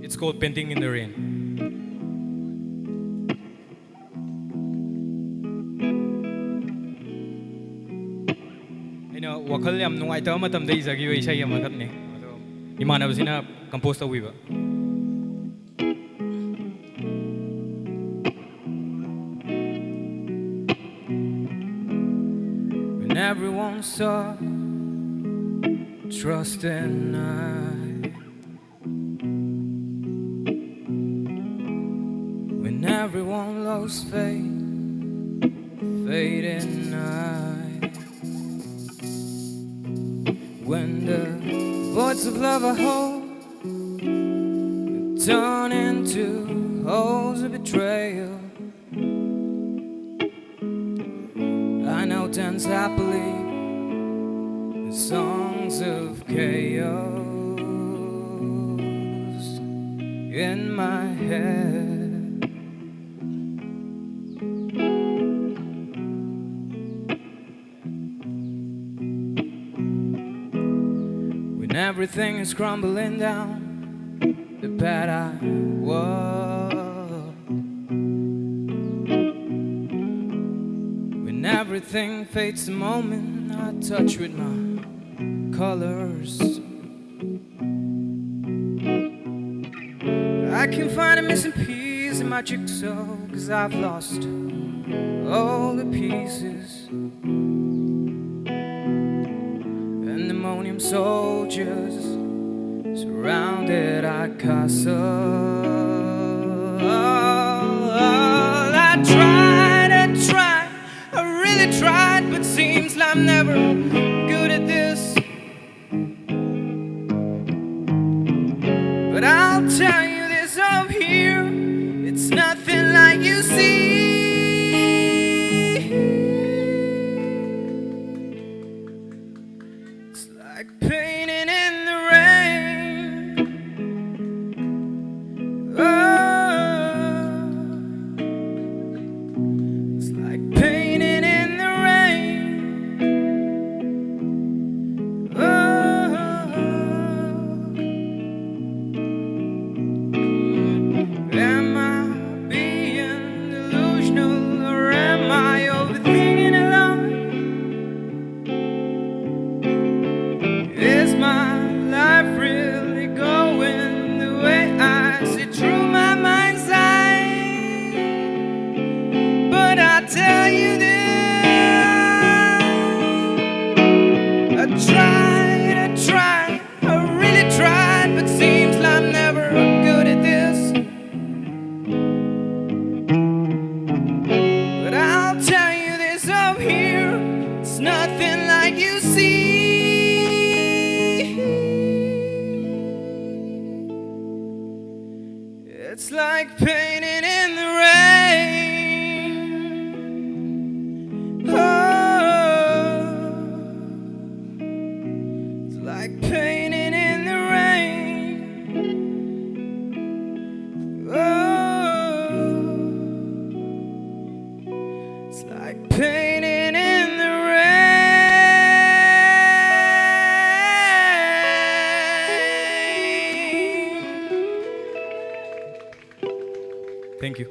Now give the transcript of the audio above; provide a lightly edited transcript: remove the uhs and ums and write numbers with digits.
It's called Painting in the Rain. I know wakal yam nungaitaba matamda izagiba isai amakhatne ado imanabasina compose tawbiba. When everyone saw trust and I, when everyone lost faith, faith in I, when the voice of love I hold turn into holes of betrayal, I now dance happily the songs of chaos in my head. When everything is crumbling down, the path I walk, when everything fades the moment I touch with my colors, I can find a missing piece in my jigsaw, 'cause I've lost all the pieces. Pandemonium soldiers surrounded our castle. I tried, I really tried, but seems like I'm never good at this. But I'll tell you this up here, it's nothing like you see. It's like painting in the rain. Oh, it's like painting in the rain. Am I being delusional, or am I overthinking it alone? Is my life really going the way I see through my mind's eye? But I tell you this, I tried, I really tried, but seems like I'm never good at this. But I'll tell you this up here, it's nothing like you see. It's like painting in the rain. Oh, it's like painting in the rain. Oh, it's like painting in the rain. Thank you.